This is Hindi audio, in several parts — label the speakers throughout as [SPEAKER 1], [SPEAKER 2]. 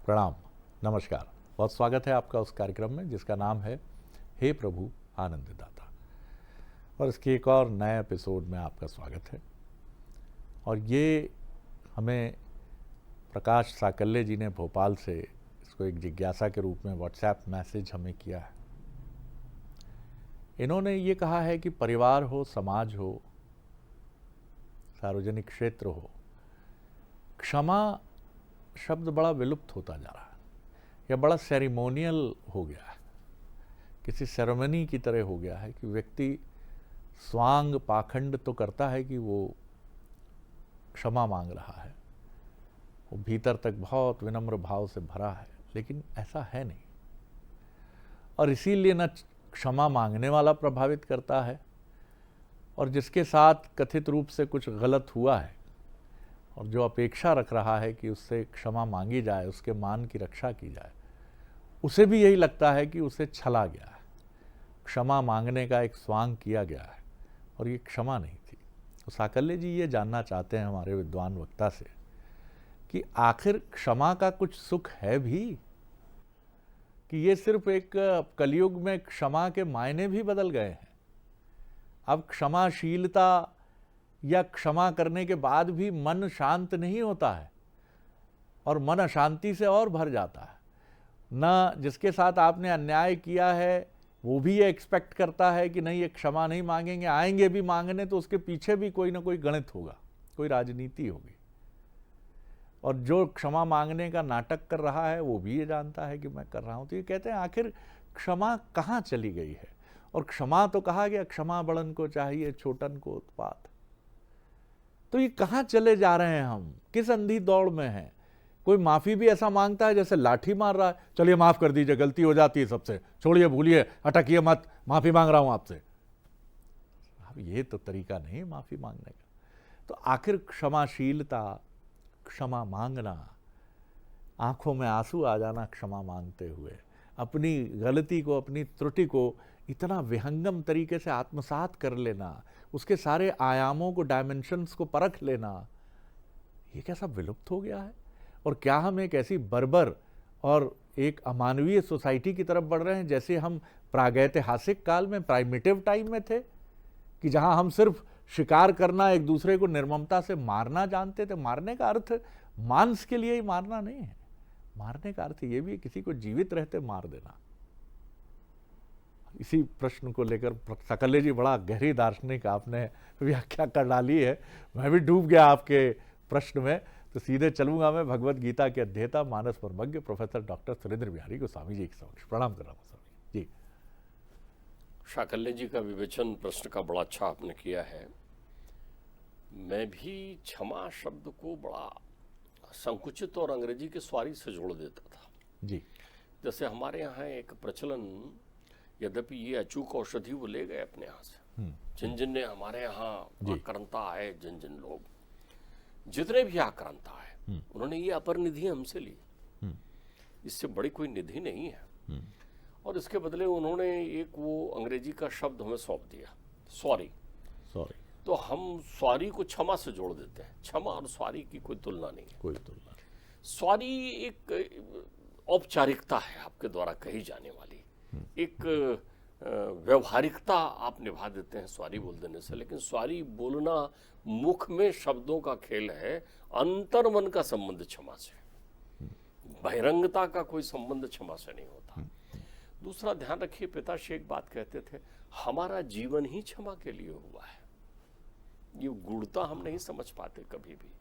[SPEAKER 1] प्रणाम, नमस्कार। बहुत स्वागत है आपका उस कार्यक्रम में जिसका नाम है हे प्रभु आनंद दाता। और इसके एक और नए एपिसोड में आपका स्वागत है। और ये हमें प्रकाश साकल्य जी ने भोपाल से इसको एक जिज्ञासा के रूप में व्हाट्सएप मैसेज हमें किया है। इन्होंने ये कहा है कि परिवार हो, समाज हो, सार्वजनिक क्षेत्र हो, क्षमा शब्द बड़ा विलुप्त होता जा रहा है या बड़ा सेरेमोनियल हो गया है, किसी सेरेमनी की तरह हो गया है कि व्यक्ति स्वांग पाखंड तो करता है कि वो क्षमा मांग रहा है, वो भीतर तक बहुत विनम्र भाव से भरा है, लेकिन ऐसा है नहीं। और इसीलिए न क्षमा मांगने वाला प्रभावित करता है और जिसके साथ कथित रूप से कुछ गलत हुआ है और जो अपेक्षा रख रहा है कि उससे क्षमा मांगी जाए, उसके मान की रक्षा की जाए, उसे भी यही लगता है कि उसे छला गया है, क्षमा मांगने का एक स्वांग किया गया है और ये क्षमा नहीं थी। तो साकल्य जी ये जानना चाहते हैं हमारे विद्वान वक्ता से कि आखिर क्षमा का कुछ सुख है भी, कि ये सिर्फ एक कलयुग में क्षमा के मायने भी बदल गए हैं। अब क्षमाशीलता या क्षमा करने के बाद भी मन शांत नहीं होता है और मन अशांति से और भर जाता है। न जिसके साथ आपने अन्याय किया है वो भी ये एक्सपेक्ट करता है कि नहीं, ये क्षमा नहीं मांगेंगे, आएंगे भी मांगने तो उसके पीछे भी कोई ना कोई गणित होगा, कोई राजनीति होगी। और जो क्षमा मांगने का नाटक कर रहा है वो भी ये जानता है कि मैं कर रहा हूं। तो ये कहते हैं आखिर क्षमा कहाँ चली गई है। और क्षमा तो कहा गया, क्षमा बड़न को चाहिए छोटन को उत्पात। तो ये कहाँ चले जा रहे हैं हम, किस अंधी दौड़ में हैं। कोई माफी भी ऐसा मांगता है जैसे लाठी मार रहा है, चलिए माफ कर दीजिए, गलती हो जाती है सबसे, छोड़िए भूलिए, अटकिए मत, माफी मांग रहा हूं आपसे। अब ये तो तरीका नहीं माफी मांगने का। तो आखिर क्षमाशीलता, क्षमा मांगना, आंखों में आंसू आ जाना क्षमा मांगते हुए, अपनी गलती को, अपनी त्रुटि को इतना विहंगम तरीके से आत्मसात कर लेना, उसके सारे आयामों को, डायमेंशंस को परख लेना, ये कैसा विलुप्त हो गया है। और क्या हम एक ऐसी बर्बर और एक अमानवीय सोसाइटी की तरफ बढ़ रहे हैं जैसे हम प्रागैतिहासिक काल में, प्राइमिटिव टाइम में थे, कि जहां हम सिर्फ शिकार करना, एक दूसरे को निर्ममता से मारना जानते थे। मारने का अर्थ मांस के लिए ही मारना नहीं है, मारने का अर्थ ये भी है किसी को जीवित रहते मार देना। इसी प्रश्न को लेकर साकल्य जी बड़ा गहरी दार्शनिक आपने व्याख्या कर डाली है, मैं भी डूब गया आपके प्रश्न में। तो सीधे चलूंगा मैं भगवत गीता के अध्येता, मानस मर्मज्ञ प्रोफेसर डॉक्टर सुरेंद्र बिहारी गोस्वामी जी के समक्ष प्रणाम कर रहा हूँ। स्वामी जी,
[SPEAKER 2] साकल्य जी का विवेचन प्रश्न का बड़ा अच्छा आपने किया है। मैं भी क्षमा शब्द को बड़ा संकुचित और अंग्रेजी के स्वारी से जोड़ देता था
[SPEAKER 1] जी।
[SPEAKER 2] जैसे हमारे यहाँ एक प्रचलन, यद्यपि ये अचूक औषधि वो ले गए अपने यहाँ से, जिन जिन ने हमारे यहाँ आक्रांता आए, जिन जिन लोग, जितने भी आक्रांता आए, उन्होंने ये अपर निधि हमसे ली। इससे बड़ी कोई निधि नहीं है। और इसके बदले उन्होंने एक वो अंग्रेजी का शब्द हमें सौंप दिया, सॉरी। तो हम सॉरी को क्षमा से जोड़ देते हैं। क्षमा और सॉरी की कोई तुलना नहीं है,
[SPEAKER 1] कोई तुलना नहीं।
[SPEAKER 2] सॉरी एक औपचारिकता है आपके द्वारा कही जाने वाली, एक व्यवहारिकता आप निभा देते हैं सॉरी बोल देने से। लेकिन सॉरी बोलना मुख में शब्दों का खेल है, अंतर मन का संबंध क्षमा से, बहिरंगता का कोई संबंध क्षमा से नहीं होता। दूसरा ध्यान रखिए, पिताश्री एक बात कहते थे, हमारा जीवन ही क्षमा के लिए हुआ है। ये गूढ़ता हम नहीं समझ पाते कभी भी।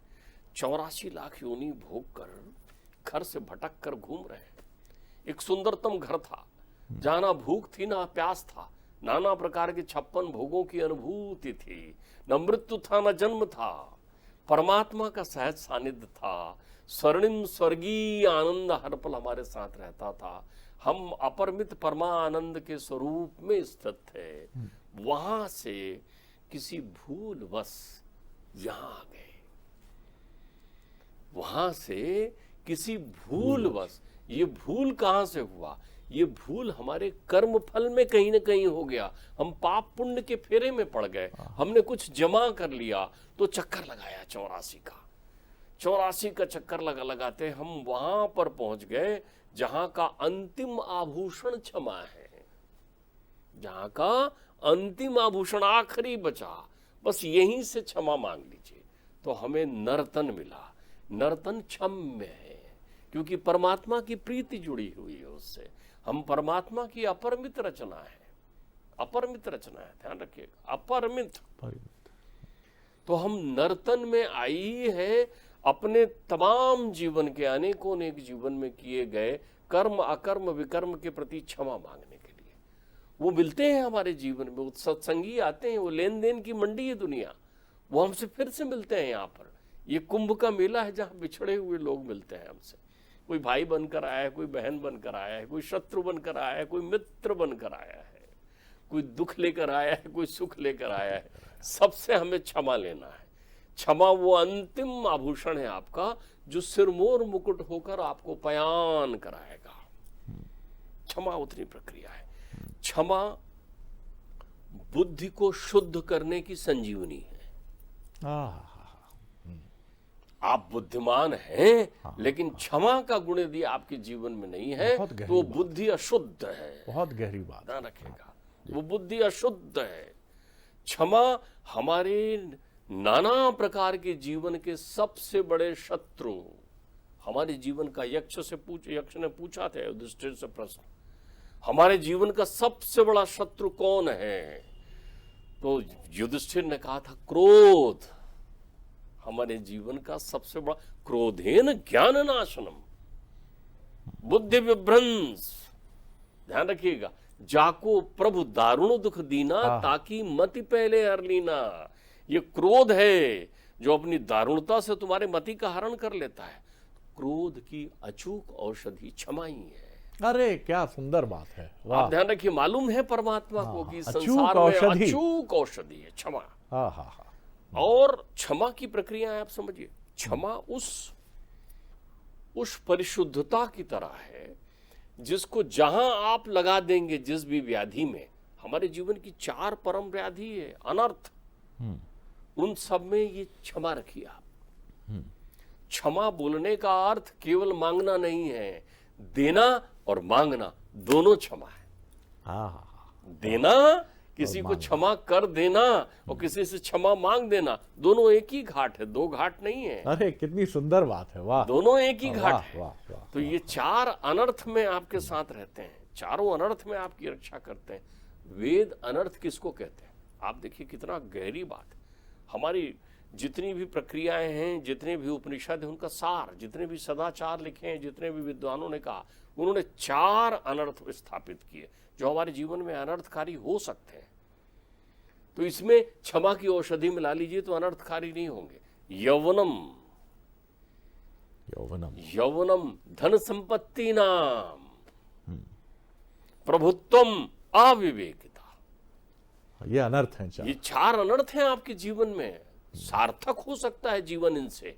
[SPEAKER 2] 84 लाख योनि भोग कर घर से भटक कर घूम रहे हैं। एक सुंदरतम घर था जहां ना भूख थी ना प्यास था, नाना प्रकार के 56 भोगों की अनुभूति थी, न मृत्यु था न जन्म था, परमात्मा का सहज सानिध्य था, स्वर्णिम स्वर्गीय आनंद हर पल हमारे साथ रहता था। हम अपरिमित परमानंद के स्वरूप में स्थित थे। वहां से किसी भूलवश यहां आ गए, वहां से किसी भूलवश। ये भूल कहां से हुआ? ये भूल हमारे कर्म फल में कहीं ना कहीं हो गया। हम पाप पुण्य के फेरे में पड़ गए, हमने कुछ जमा कर लिया तो चक्कर लगाया 84 का। 84 का चक्कर लगाते हम वहां पर पहुंच गए जहां का अंतिम आभूषण क्षमा है, जहां का अंतिम आभूषण आखिरी बचा, बस यहीं से क्षमा मांग लीजिए तो हमें नर्तन मिला। नर्तन क्षम्य है क्योंकि परमात्मा की प्रीति जुड़ी हुई है उससे। हम परमात्मा की अपरिमित रचना है, अपरिमित रचना है, ध्यान रखिएगा, अपरिमित। तो हम नर्तन में आई है अपने तमाम जीवन के, अनेकों अनेक जीवन में किए गए कर्म अकर्म विकर्म के प्रति क्षमा मांगने के लिए। वो मिलते हैं हमारे जीवन में, वो सत्संगी आते हैं, वो लेन देन की मंडी है दुनिया, वो हमसे फिर से मिलते हैं। यहाँ पर ये कुंभ का मेला है जहाँ बिछड़े हुए लोग मिलते हैं हमसे। कोई भाई बनकर आया है, कोई बहन बनकर आया है, कोई शत्रु बनकर आया है, कोई मित्र बनकर आया है, कोई दुख लेकर आया है, कोई सुख लेकर आया है। सबसे हमें क्षमा लेना है। क्षमा वो अंतिम आभूषण है आपका जो सिरमोर मुकुट होकर आपको पयान कराएगा। क्षमा उतनी प्रक्रिया है। क्षमा बुद्धि को शुद्ध करने की संजीवनी है। आप बुद्धिमान हैं लेकिन क्षमा का गुण यदि आपके जीवन में नहीं है तो वो बुद्धि अशुद्ध है।
[SPEAKER 1] बहुत गहरी बात
[SPEAKER 2] ध्यान रखेगा, वो बुद्धि अशुद्ध है। क्षमा हमारे नाना प्रकार के जीवन के सबसे बड़े शत्रु, हमारे जीवन का यक्ष ने पूछा था युधिष्ठिर से प्रश्न, हमारे जीवन का सबसे बड़ा शत्रु कौन है? तो युधिष्ठिर ने कहा था क्रोध। हमारे जीवन का सबसे बड़ा, क्रोधेन ज्ञान नाशनम, बुद्धि विभ्रंश। ध्यान रखिएगा, जाको प्रभु दारुण दुख दीना ताकि मति पहले हर लीना। ये क्रोध है जो अपनी दारुणता से तुम्हारे मति का हरण कर लेता है। क्रोध की अचूक औषधि क्षमा ही है।
[SPEAKER 1] अरे क्या सुंदर बात है, वाह।
[SPEAKER 2] आप ध्यान रखिए, मालूम है परमात्मा को कि संसार में अचूक औषधि है क्षमा। और क्षमा की प्रक्रिया है, आप समझिए, क्षमा उस परिशुद्धता की तरह है जिसको जहां आप लगा देंगे, जिस भी व्याधि में, हमारे जीवन की 4 परम व्याधि है, अनर्थ, उन सब में ये क्षमा रखिए आप। क्षमा बोलने का अर्थ केवल मांगना नहीं है, देना और मांगना दोनों क्षमा है। देना, किसी को क्षमा कर देना, और किसी से क्षमा मांग देना, दोनों एक ही घाट है, 2 घाट नहीं है।
[SPEAKER 1] अरे कितनी सुंदर बात है, वाह।
[SPEAKER 2] दोनों एक ही घाट है।
[SPEAKER 1] वाह, वाह,
[SPEAKER 2] तो ये 4 अनर्थ में आपके साथ रहते हैं, चारों अनर्थ में आपकी रक्षा करते हैं। वेद अनर्थ किसको कहते हैं? आप देखिए कितना गहरी बात है। हमारी जितनी भी प्रक्रियाएं हैं, जितने भी उपनिषद हैं, उनका सार, जितने भी सदाचार लिखे हैं, जितने भी विद्वानों ने कहा, उन्होंने 4 अनर्थ स्थापित किए जो हमारे जीवन में अनर्थकारी हो सकते हैं। तो इसमें क्षमा की औषधि मिला लीजिए तो अनर्थकारी नहीं होंगे। यौवनम, यौवनम धन संपत्ति नाम, प्रभुत्वम अविवेकिता,
[SPEAKER 1] ये अनर्थ है।
[SPEAKER 2] ये 4 अनर्थ हैं आपके जीवन में। सार्थक हो सकता है जीवन इनसे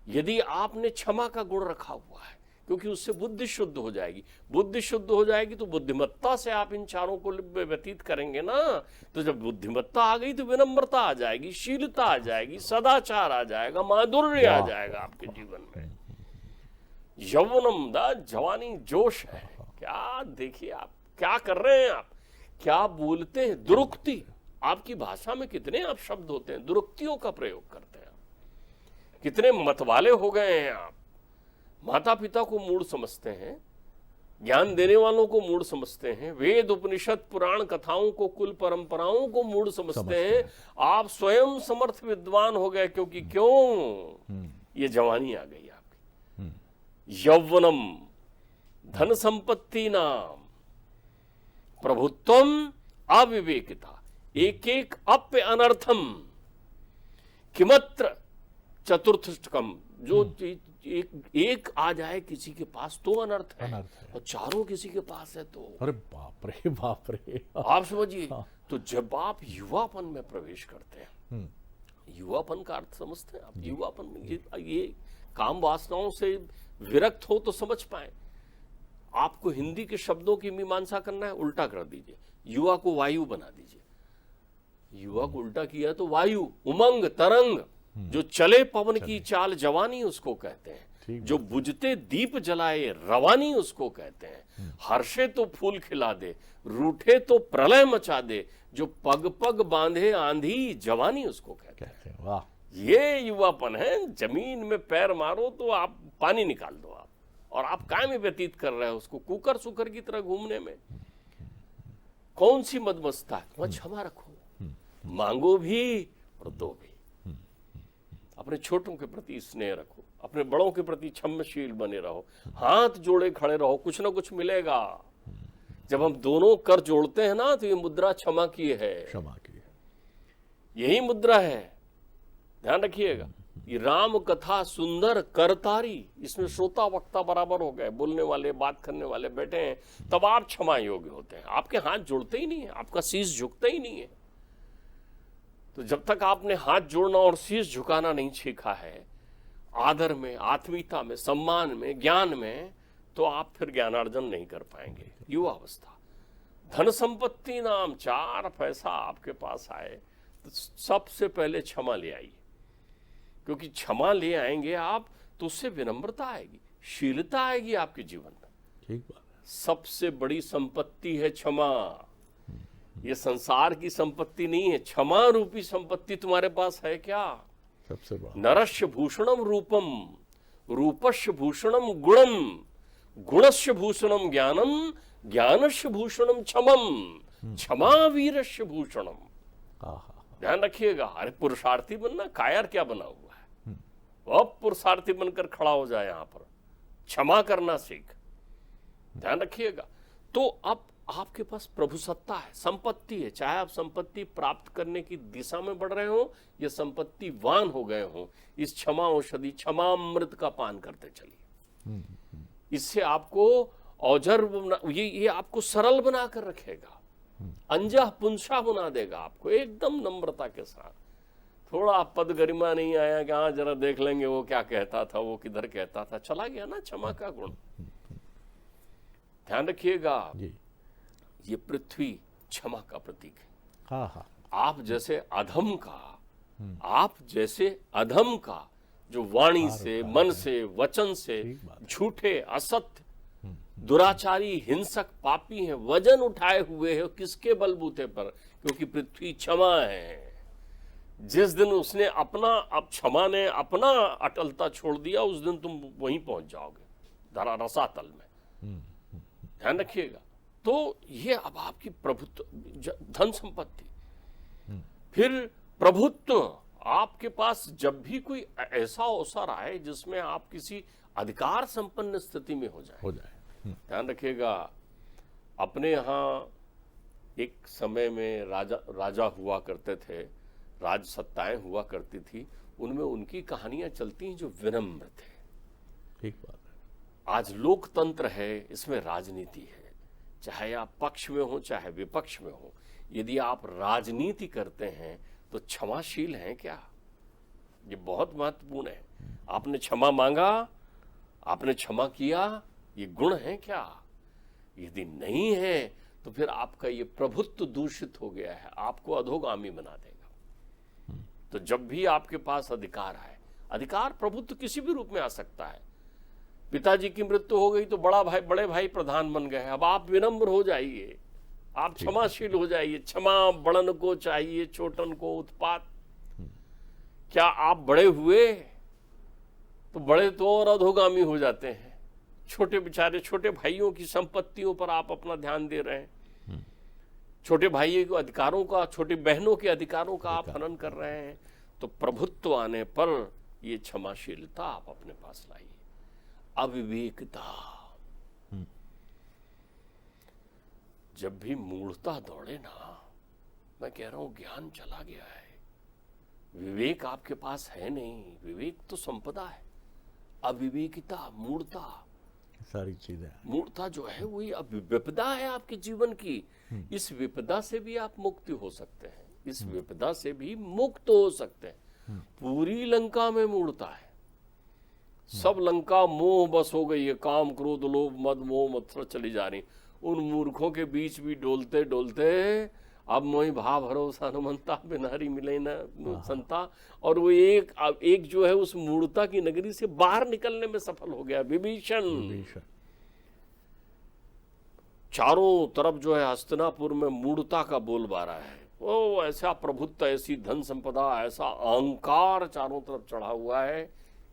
[SPEAKER 2] यदि आपने क्षमा का गुण रखा हुआ है, क्योंकि उससे बुद्धि शुद्ध हो जाएगी। बुद्धि शुद्ध हो जाएगी तो बुद्धिमत्ता से आप इन 4 को व्यतीत करेंगे ना। तो जब बुद्धिमत्ता आ गई तो विनम्रता आ जाएगी, शीलता आ जाएगी, सदाचार आ जाएगा, माधुर्य आ जाएगा आपके जीवन में। यौवनम दा जवानी जोश है। क्या देखिए आप क्या कर रहे हैं, आप क्या बोलते हैं, दुरुक्ति। आपकी भाषा में कितने आप शब्द होते हैं, दुरुक्तियों का प्रयोग करते हैं। कितने मतवाले हो गए हैं आप। माता पिता को मूढ़ समझते हैं, ज्ञान देने वालों को मूढ़ समझते हैं, वेद उपनिषद पुराण कथाओं को, कुल परंपराओं को मूढ़ समझते हैं। आप स्वयं समर्थ विद्वान हो गए, क्योंकि क्यों? ये जवानी आ गई आपकी। यौवनम धन संपत्ति नाम, प्रभुत्वम अविवेकिता, एक एक अप्य अनर्थम किमत्र चतुर्थकम। जो एक आ जाए किसी के पास तो अनर्थ है, और 4 किसी के पास है तो,
[SPEAKER 1] अरे बाप रे बाप रे।
[SPEAKER 2] आप समझिए। तो जब आप युवापन में प्रवेश करते हैं, युवापन का अर्थ समझते हैं आप? युवापन में ये काम वासनाओं से विरक्त हो तो समझ पाए। आपको हिंदी के शब्दों की मीमांसा करना है, उल्टा कर दीजिए, युवा को वायु बना दीजिए। युवा को उल्टा किया तो वायु, उमंग, तरंग, जो चले पवन की चाल जवानी उसको कहते हैं,
[SPEAKER 1] ठीक
[SPEAKER 2] जो बुझते दीप जलाए रवानी उसको कहते हैं, हर्षे तो फूल खिला दे, रूठे तो प्रलय मचा दे, जो पग पग बांधे आंधी जवानी उसको कहते हैं।
[SPEAKER 1] कहते हैं। वाह,
[SPEAKER 2] ये युवापन है। जमीन में पैर मारो तो आप पानी निकाल दो आप, और आप काय में व्यतीत कर रहे हो उसको, कुकर सुकर की तरह घूमने में। कौन सी मदमस्ता है? वह क्षमा रखो, मांगो भी और दो भी। अपने छोटों के प्रति स्नेह रखो, अपने बड़ों के प्रति क्षमशील बने रहो, हाथ जोड़े खड़े रहो, कुछ ना कुछ मिलेगा। जब हम दोनों कर जोड़ते हैं ना, तो ये मुद्रा क्षमा की है,
[SPEAKER 1] क्षमा की है।
[SPEAKER 2] यही मुद्रा है, ध्यान रखिएगा। ये राम कथा सुंदर करतारी, इसमें श्रोता वक्ता बराबर हो गए, बोलने वाले बात करने वाले बैठे हैं, तब आप क्षमा योग्य होते हैं। आपके हाथ जुड़ते ही नहीं है, आपका शीश झुकता ही नहीं है। तो जब तक आपने हाथ जोड़ना और शीश झुकाना नहीं सीखा है, आदर में, आत्मीयता में, सम्मान में, ज्ञान में, तो आप फिर ज्ञानार्जन नहीं कर पाएंगे। युवावस्था, धन संपत्ति नाम 4 पैसा आपके पास आए तो सबसे पहले क्षमा ले आइए, क्योंकि क्षमा ले आएंगे आप तो उससे विनम्रता आएगी, शीलता आएगी आपके जीवन में।
[SPEAKER 1] ठीक बात है।
[SPEAKER 2] सबसे बड़ी संपत्ति है क्षमा। ये संसार की संपत्ति नहीं है, क्षमा रूपी संपत्ति तुम्हारे पास है क्या?
[SPEAKER 1] सबसे बड़ा।
[SPEAKER 2] नरस्य भूषणम रूपम, रूपस्य भूषणम गुणम, गुणस्य भूषणम ज्ञानम, ज्ञानस्य भूषणम क्षमम, क्षमा वीरस्य भूषणम। ध्यान रखिएगा। अरे पुरुषार्थी बनना, कायर क्या बना हुआ है, अब पुरुषार्थी बनकर खड़ा हो जाए यहां पर, क्षमा करना सीख। ध्यान रखिएगा। तो अब आपके पास प्रभु सत्ता है, संपत्ति है, चाहे आप संपत्ति प्राप्त करने की दिशा में बढ़ रहे हो या संपत्तिवान हो गए हो, इस क्षमा औषधि, क्षमा अमृत का पान करते चलिए। इससे आपको औजर, ये आपको सरल बना कर रखेगा, अंजह पुंसा बना देगा आपको, एकदम नम्रता के साथ। थोड़ा पद गरिमा नहीं आया कि हाँ जरा देख लेंगे वो क्या कहता था, वो किधर कहता था, चला गया ना क्षमा का गुण। ध्यान रखिएगा, ये पृथ्वी क्षमा का प्रतीक है।
[SPEAKER 1] हाँ हाँ।
[SPEAKER 2] आप जैसे अधम का, आप जैसे अधम का जो वाणी से, मन से, वचन से झूठे, असत्य, दुराचारी, हिंसक, पापी हैं, वजन उठाए हुए हो किसके बलबूते पर? क्योंकि पृथ्वी क्षमा है। जिस दिन उसने अपना, अब क्षमा ने अपना अटलता छोड़ दिया, उस दिन तुम वहीं पहुंच जाओगे, धरा रसातल में। ध्यान रखिएगा। तो ये अब आपकी प्रभुत्व, धन संपत्ति, फिर प्रभुत्व। आपके पास जब भी कोई ऐसा अवसर आए जिसमें आप किसी अधिकार संपन्न स्थिति में हो जाए। ध्यान रखिएगा। अपने यहाँ एक समय में राजा हुआ करते थे, राज सत्ताएं हुआ करती थी, उनमें उनकी कहानियां चलती हैं जो विनम्र थे।
[SPEAKER 1] ठीक बात है।
[SPEAKER 2] आज लोकतंत्र है, इसमें राजनीति है, चाहे आप पक्ष में हो चाहे विपक्ष में हो। यदि आप राजनीति करते हैं तो क्षमाशील हैं क्या? ये बहुत महत्वपूर्ण है। आपने क्षमा मांगा, आपने क्षमा किया, ये गुण है क्या? यदि नहीं है तो फिर आपका ये प्रभुत्व दूषित हो गया है, आपको अधोगामी बना देगा। तो जब भी आपके पास अधिकार है, अधिकार प्रभुत्व किसी भी रूप में आ सकता है। पिताजी की मृत्यु हो गई तो बड़े भाई प्रधान बन गए, अब आप विनम्र हो जाइए, आप क्षमाशील हो जाइए। क्षमा बड़न को चाहिए, छोटन को उत्पात। क्या आप बड़े हुए तो बड़े तो और अधोगामी हो जाते हैं। छोटे बेचारे, छोटे भाइयों की संपत्तियों पर आप अपना ध्यान दे रहे हैं, छोटे भाइयों के अधिकारों का, छोटी बहनों के अधिकारों का आप हनन कर रहे हैं। तो प्रभुत्व आने पर ये क्षमाशीलता आप अपने पास लाइए। अविवेकता, जब भी मूढ़ता दौड़े ना, मैं कह रहा हूं ज्ञान चला गया है, विवेक आपके पास है नहीं। विवेक तो संपदा है। अविवेकिता, मूढ़ता,
[SPEAKER 1] सारी चीजें,
[SPEAKER 2] मूढ़ता जो है वही अब विपदा है आपके जीवन की। इस विपदा से भी आप मुक्ति हो सकते हैं, इस विपदा से भी मुक्त हो सकते हैं। पूरी लंका में मूढ़ता है, सब लंका मोह बस हो गई है, काम क्रोध लोभ मद मोह मत्सर चली जा रही। उन मूर्खों के बीच भी डोलते डोलते अब मोहि भाव भरोसा हनुमंता बिन हरि मिले न संता। और वो एक जो है उस मूढ़ता की नगरी से बाहर निकलने में सफल हो गया विभीषण। चारों तरफ जो है हस्तिनापुर में मूढ़ता का बोलबाला है। वो ऐसा प्रभुत्व, ऐसी धन संपदा, ऐसा अहंकार चारों तरफ चढ़ा हुआ है।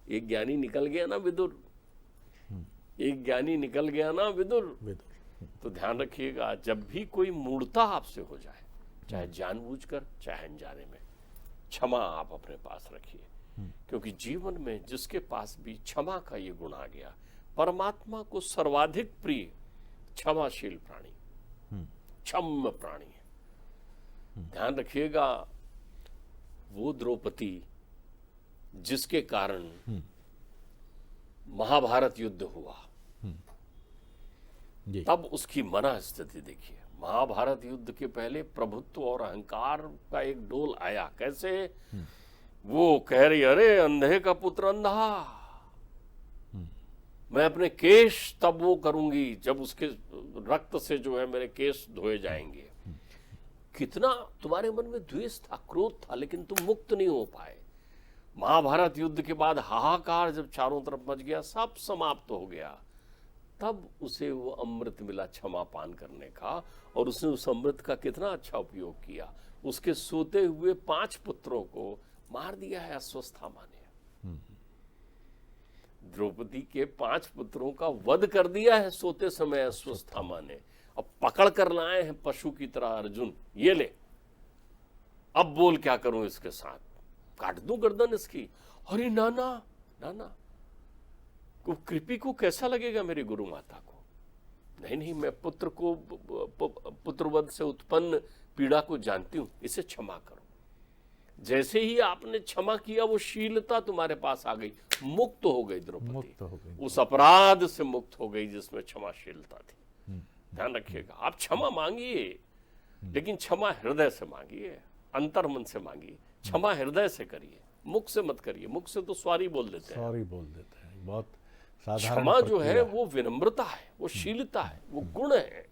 [SPEAKER 2] एक ज्ञानी निकल गया ना विदुर, एक ज्ञानी निकल गया ना विदुर। तो ध्यान रखिएगा, जब भी कोई मूढ़ता आपसे हो जाए, चाहे जानबूझकर चाहे अनजाने में, क्षमा आप अपने पास रखिए। क्योंकि जीवन में जिसके पास भी क्षमा का ये गुण आ गया, परमात्मा को सर्वाधिक प्रिय क्षमाशील प्राणी, क्षम्य प्राणी है। ध्यान रखिएगा, वो द्रौपदी जिसके कारण महाभारत युद्ध हुआ, तब उसकी मना स्थिति देखिए। महाभारत युद्ध के पहले प्रभुत्व और अहंकार का एक डोल आया। कैसे? वो कह रही, अरे अंधे का पुत्र अंधा, मैं अपने केश तब वो करूंगी जब उसके रक्त से जो है मेरे केश धोए जाएंगे। कितना तुम्हारे मन में द्वेष था, क्रोध था, लेकिन तुम मुक्त नहीं हो पाए। महाभारत युद्ध के बाद हाहाकार जब चारों तरफ मच गया, सब समाप्त हो गया, तब उसे वो अमृत मिला क्षमा पान करने का। और उसने उस अमृत का कितना अच्छा उपयोग किया। उसके सोते हुए 5 पुत्रों को मार दिया है अश्वत्थामा ने। द्रौपदी के 5 पुत्रों का वध कर दिया है सोते समय अश्वत्थामा ने। अब पकड़ कर लाए हैं पशु की तरह अर्जुन, ये ले, अब बोल क्या करूं इसके साथ, काट दूं गर्दन इसकी। अरे नाना नाना, कृपी को कैसा लगेगा मेरी गुरु माता को? नहीं नहीं, मैं पुत्र को, पुत्रवध से उत्पन्न पीड़ा को जानती हूं, इसे क्षमा करो। जैसे ही आपने क्षमा किया, वो शीलता तुम्हारे पास आ गई, मुक्त हो गई द्रौपदी, उस अपराध से मुक्त हो गई जिसमें क्षमाशीलता थी। ध्यान रखिएगा, आप क्षमा मांगिए, लेकिन क्षमा हृदय से मांगिए, अंतर्मन से मांगिए। क्षमा हृदय से करिए, मुख से मत करिए। मुख से तो सॉरी बोल देते हैं,
[SPEAKER 1] सॉरी बोल देते हैं, बहुत साधारण।
[SPEAKER 2] क्षमा जो है वो विनम्रता है, वो शीलता है, वो गुण है।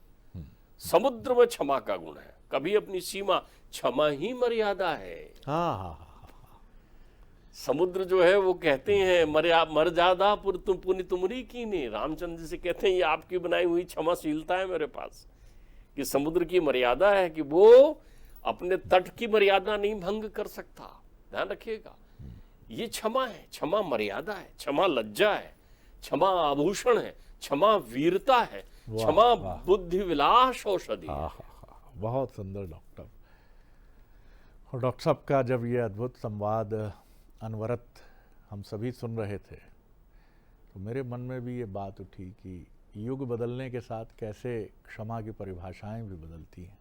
[SPEAKER 2] समुद्र में क्षमा का गुण है। कभी अपनी सीमा, क्षमा ही मर्यादा है।
[SPEAKER 1] हाँ।
[SPEAKER 2] समुद्र जो है वो कहते हैं मर्यादा पुनि तुमरी की ने। रामचंद्र जी से कहते हैं ये आपकी बनाई हुई क्षमाशीलता है मेरे पास, कि समुद्र की मर्यादा है कि वो अपने तट की मर्यादा नहीं भंग कर सकता। ध्यान रखिएगा, ये क्षमा है, क्षमा मर्यादा है, क्षमा लज्जा है, क्षमा आभूषण है, क्षमा वीरता है, क्षमा बुद्धि विलास औषधि है।
[SPEAKER 1] बहुत सुंदर डॉक्टर। और डॉक्टर साहब का जब ये अद्भुत संवाद अनवरत हम सभी सुन रहे थे, तो मेरे मन में भी ये बात उठी कि युग बदलने के साथ कैसे क्षमा की परिभाषाएं भी बदलती हैं।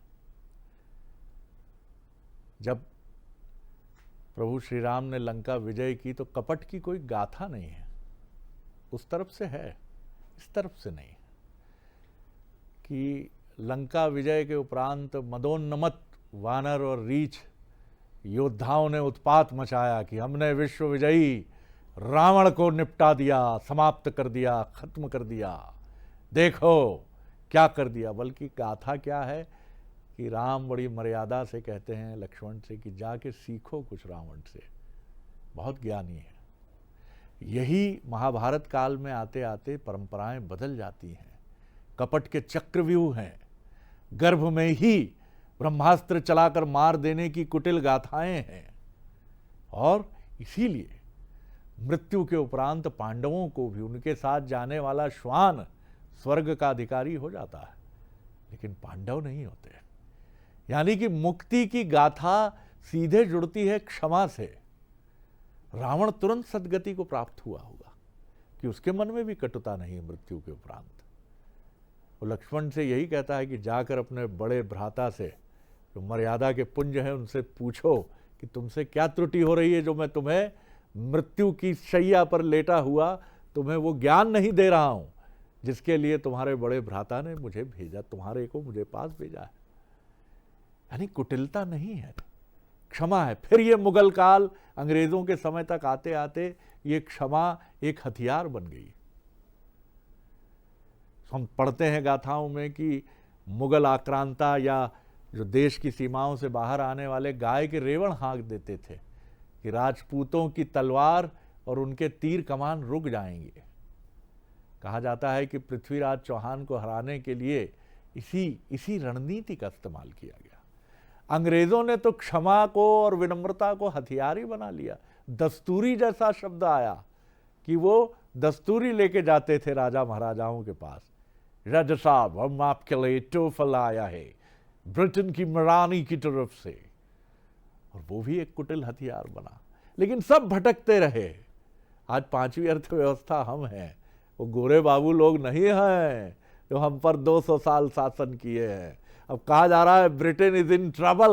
[SPEAKER 1] जब प्रभु श्री राम ने लंका विजय की, तो कपट की कोई गाथा नहीं है। उस तरफ से है, इस तरफ से नहीं, कि लंका विजय के उपरांत मदोन्नमत वानर और रीछ योद्धाओं ने उत्पात मचाया कि हमने विश्व विजयी रावण को निपटा दिया, समाप्त कर दिया, खत्म कर दिया, देखो क्या कर दिया। बल्कि गाथा क्या है कि राम बड़ी मर्यादा से कहते हैं लक्ष्मण से कि जाके सीखो कुछ रावण से, बहुत ज्ञानी है। यही महाभारत काल में आते आते परंपराएं बदल जाती हैं। कपट के चक्रव्यूह हैं, गर्भ में ही ब्रह्मास्त्र चलाकर मार देने की कुटिल गाथाएं हैं। और इसीलिए मृत्यु के उपरांत पांडवों को भी उनके साथ जाने वाला श्वान स्वर्ग का अधिकारी हो जाता है, लेकिन पांडव नहीं होते। यानी कि मुक्ति की गाथा सीधे जुड़ती है क्षमा से। रावण तुरंत सदगति को प्राप्त हुआ होगा कि उसके मन में भी कटुता नहीं है मृत्यु के उपरांत। वो लक्ष्मण से यही कहता है कि जाकर अपने बड़े भ्राता से, जो मर्यादा के पुंज हैं, उनसे पूछो कि तुमसे क्या त्रुटि हो रही है, जो मैं तुम्हें मृत्यु की शैया पर लेटा हुआ तुम्हें वो ज्ञान नहीं दे रहा हूं जिसके लिए तुम्हारे बड़े भ्राता ने मुझे भेजा, तुम्हारे को मुझे पास भेजा है। यानी कुटिलता नहीं है, क्षमा है। फिर ये मुगल काल, अंग्रेजों के समय तक आते आते ये क्षमा एक हथियार बन गई। हम पढ़ते हैं गाथाओं में कि मुगल आक्रांता या जो देश की सीमाओं से बाहर आने वाले गाय के रेवण हाँक देते थे कि राजपूतों की तलवार और उनके तीर कमान रुक जाएंगे। कहा जाता है कि पृथ्वीराज चौहान को हराने के लिए इसी रणनीति का इस्तेमाल किया गया। अंग्रेजों ने तो क्षमा को और विनम्रता को हथियार ही बना लिया। दस्तूरी जैसा शब्द आया कि वो दस्तूरी लेके जाते थे राजा महाराजाओं के पास, राजा साहब हम आपके लिए तोहफा लाया है ब्रिटेन की महारानी की तरफ से, और वो भी एक कुटिल हथियार बना। लेकिन सब भटकते रहे। आज 5वीं अर्थव्यवस्था हम हैं, वो गोरे बाबू लोग नहीं हैं जो हम पर 200 साल शासन किए हैं। अब कहा जा रहा है ब्रिटेन इज इन ट्रबल,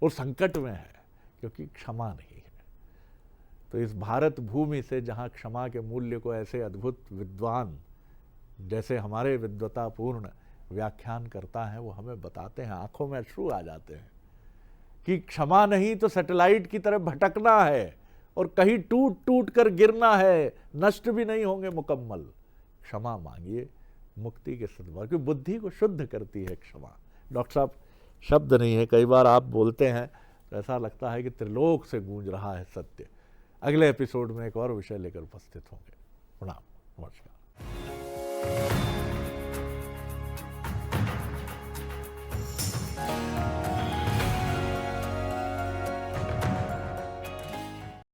[SPEAKER 1] वो संकट में है क्योंकि क्षमा नहीं है। तो इस भारत भूमि से जहाँ क्षमा के मूल्य को ऐसे अद्भुत विद्वान जैसे हमारे विद्वतापूर्ण व्याख्यान करता है वो हमें बताते हैं, आंखों में अश्रु आ जाते हैं कि क्षमा नहीं तो सैटेलाइट की तरह भटकना है और कहीं टूट टूट कर गिरना है, नष्ट भी नहीं होंगे मुकम्मल। क्षमा मांगिए, मुक्ति के सद्भाव की बुद्धि को शुद्ध करती है क्षमा। डॉक्टर साहब शब्द नहीं है, कई बार आप बोलते हैं तो ऐसा लगता है कि त्रिलोक से गूंज रहा है सत्य। अगले एपिसोड में एक और विषय लेकर उपस्थित होंगे। प्रणाम, नमस्कार।